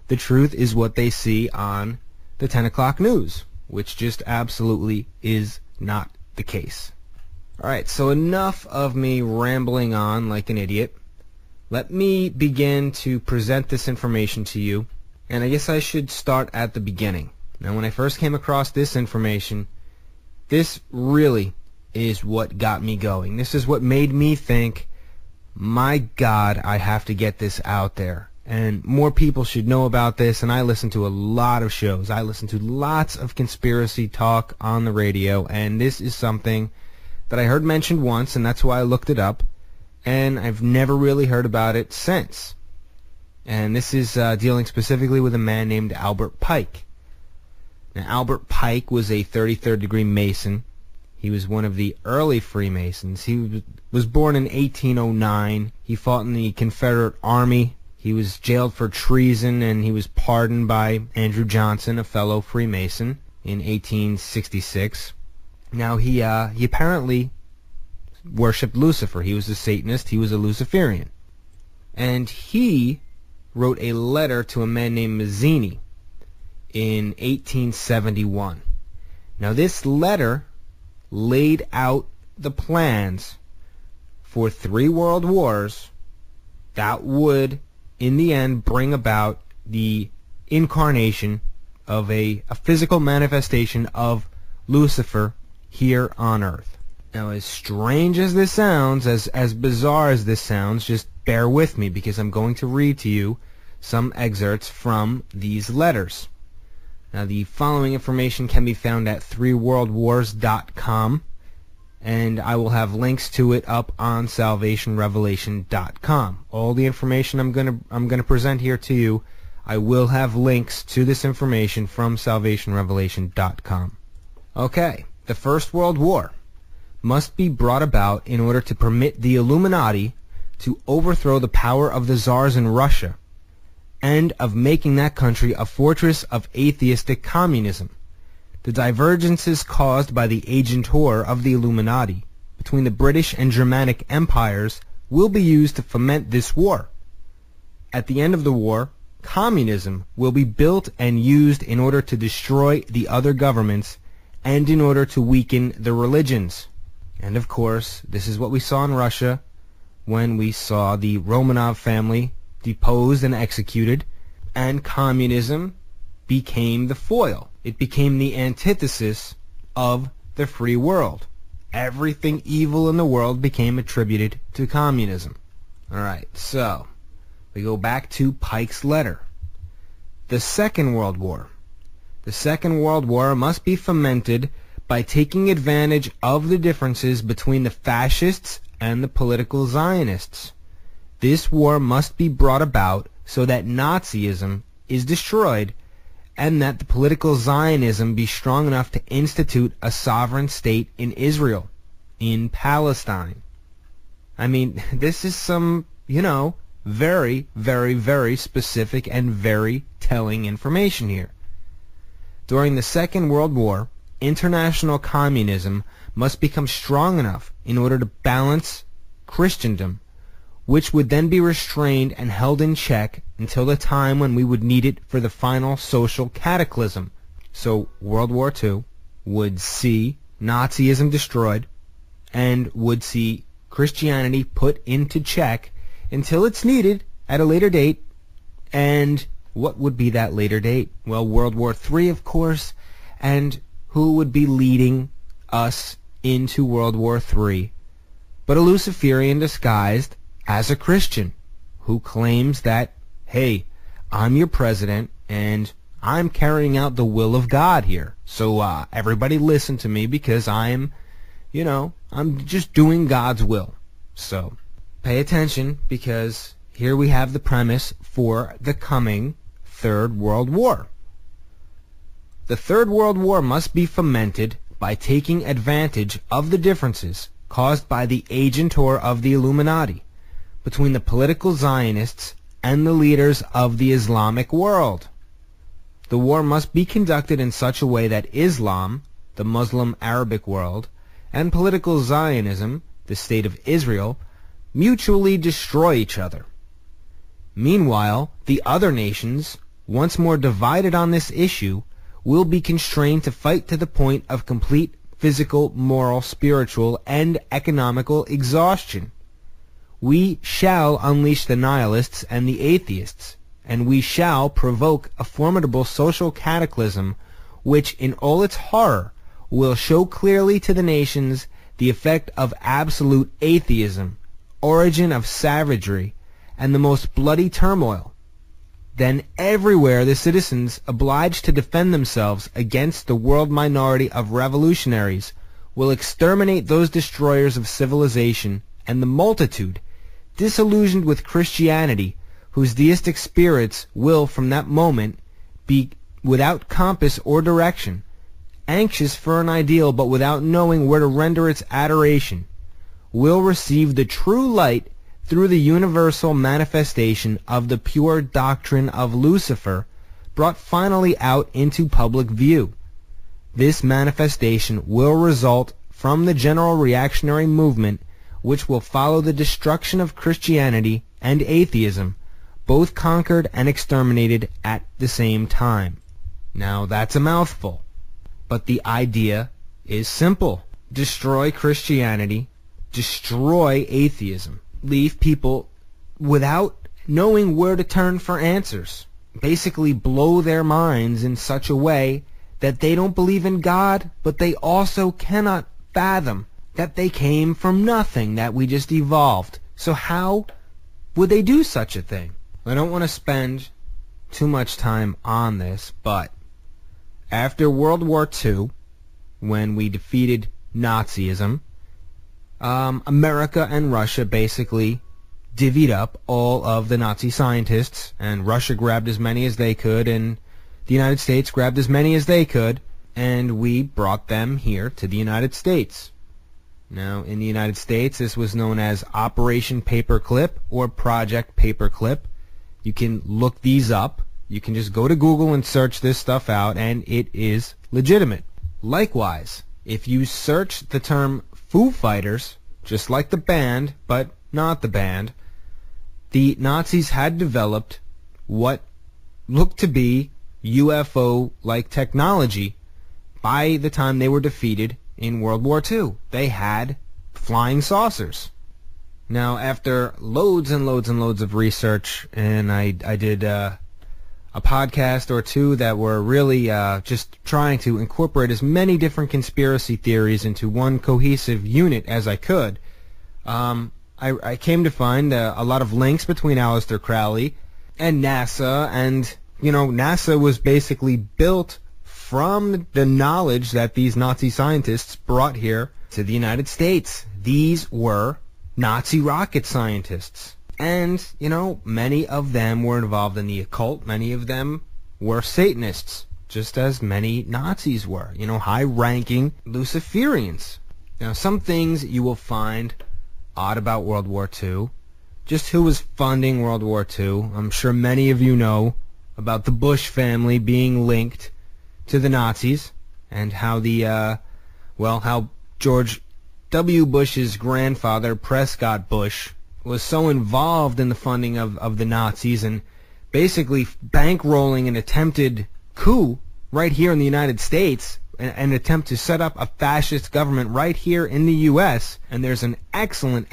the truth is what they see on the 10 o'clock news, which just absolutely is not the case. Alright, so enough of me rambling on like an idiot. Let me begin to present this information to you, and I guess I should start at the beginning. Now, when I first came across this information, this really is what got me going. This is what made me think, my God, I have to get this out there. And more people should know about this, and I listen to a lot of shows. I listen to lots of conspiracy talk on the radio, and this is something that I heard mentioned once, and that's why I looked it up, and I've never really heard about it since. And this is dealing specifically with a man named Albert Pike. Now, Albert Pike was a 33rd degree Mason. He was one of the early Freemasons. He was born in 1809. He fought in the Confederate Army. He was jailed for treason, and he was pardoned by Andrew Johnson, a fellow Freemason, in 1866. Now, he apparently worshipped Lucifer. He was a Satanist. He was a Luciferian. And he wrote a letter to a man named Mazzini in 1871. Now, this letter laid out the plans for 3 world wars that would, in the end, bring about the incarnation of a physical manifestation of Lucifer here on Earth. Now, as strange as this sounds, as bizarre as this sounds, just bear with me, because I'm going to read to you some excerpts from these letters. Now, the following information can be found at 3worldwars.com, and I will have links to it up on salvationrevelation.com. All the information I'm gonna present here to you, I will have links to this information from salvationrevelation.com. Okay, the First World War must be brought about in order to permit the Illuminati to overthrow the power of the czars in Russia, and of making that country a fortress of atheistic communism. The divergences caused by the agentur of the Illuminati between the British and Germanic empires will be used to foment this war. At the end of the war, communism will be built and used in order to destroy the other governments and in order to weaken the religions. And of course, this is what we saw in Russia when we saw the Romanov family deposed and executed, and communism became the foil. It became the antithesis of the free world. Everything evil in the world became attributed to communism. Alright, so we go back to Pike's letter. The Second World War. The Second World War must be fomented by taking advantage of the differences between the fascists and the political Zionists. This war must be brought about so that Nazism is destroyed and that the political Zionism be strong enough to institute a sovereign state in Israel, in Palestine. I mean, this is some, very, very, very specific and very telling information here. During the Second World War, international communism must become strong enough in order to balance Christendom, which would then be restrained and held in check until the time when we would need it for the final social cataclysm. So World War II would see Nazism destroyed and would see Christianity put into check until it's needed at a later date. And what would be that later date? Well, World War III, of course, and who would be leading us into World War III but a Luciferian disguised as a Christian who claims that, hey, I'm your president and I'm carrying out the will of God here. So everybody listen to me because I'm just doing God's will. So pay attention, because here we have the premise for the coming Third World War. The Third World War must be fomented by taking advantage of the differences caused by the agentur of the Illuminati between the political Zionists and the leaders of the Islamic world. The war must be conducted in such a way that Islam, the Muslim Arabic world, and political Zionism, the State of Israel, mutually destroy each other. Meanwhile, the other nations once more divided on this issue, will be constrained to fight to the point of complete physical, moral, spiritual, and economical exhaustion. We shall unleash the nihilists and the atheists, and we shall provoke a formidable social cataclysm which, in all its horror, will show clearly to the nations the effect of absolute atheism, origin of savagery, and the most bloody turmoil. Then everywhere the citizens, obliged to defend themselves against the world minority of revolutionaries, will exterminate those destroyers of civilization, and the multitude, disillusioned with Christianity, whose deistic spirits will from that moment be without compass or direction, anxious for an ideal but without knowing where to render its adoration, will receive the true light through the universal manifestation of the pure doctrine of Lucifer, brought finally out into public view. This manifestation will result from the general reactionary movement which will follow the destruction of Christianity and atheism, both conquered and exterminated at the same time. Now that's a mouthful, but the idea is simple. Destroy Christianity, destroy atheism, leave people without knowing where to turn for answers. Basically blow their minds in such a way that they don't believe in God, but they also cannot fathom that they came from nothing, that we just evolved. So how would they do such a thing? I don't want to spend too much time on this, but after World War II, when we defeated Nazism, America and Russia basically divvied up all of the Nazi scientists, and Russia grabbed as many as they could, and the United States grabbed as many as they could, and we brought them here to the United States. Now, in the United States, this was known as Operation Paperclip or Project Paperclip. You can look these up. You can just go to Google and search this stuff out, and it is legitimate. Likewise, if you search the term Foo Fighters, just like the band, but not the band, the Nazis had developed what looked to be UFO-like technology by the time they were defeated in World War II. They had flying saucers. Now, after loads and loads and loads of research, and I did a podcast or two that were really just trying to incorporate as many different conspiracy theories into one cohesive unit as I could, I came to find a lot of links between Aleister Crowley and NASA, and, you know, NASA was basically built from the knowledge that these Nazi scientists brought here to the United States. These were Nazi rocket scientists. And, you know, many of them were involved in the occult. Many of them were Satanists, just as many Nazis were. You know, high-ranking Luciferians. Now, some things you will find odd about World War II. Just who was funding World War II. I'm sure many of you know about the Bush family being linked to the Nazis, and how how George W. Bush's grandfather, Prescott Bush, was so involved in the funding of the Nazis and basically bankrolling an attempted coup right here in the United States, an attempt to set up a fascist government right here in the U.S. And there's an excellent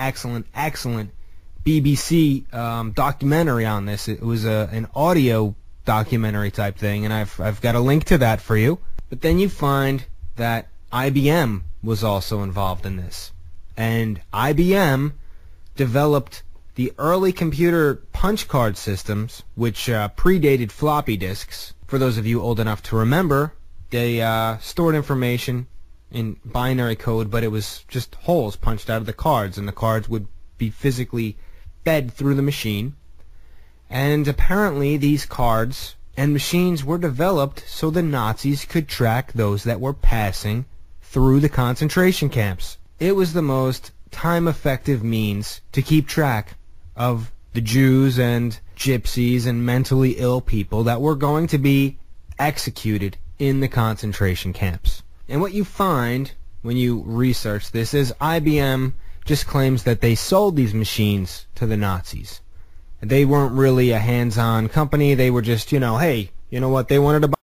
BBC documentary on this. It was an audio documentary type thing, and I've got a link to that for you. But then you find that IBM was also involved in this, and IBM developed the early computer punch card systems, which predated floppy disks. For those of you old enough to remember, they stored information in binary code, but it was just holes punched out of the cards, and the cards would be physically fed through the machine. And apparently these cards and machines were developed so the Nazis could track those that were passing through the concentration camps. It was the most time-effective means to keep track of the Jews and gypsies and mentally ill people that were going to be executed in the concentration camps. And what you find when you research this is IBM just claims that they sold these machines to the Nazis. They weren't really a hands-on company. They were just, hey, you know what? They wanted to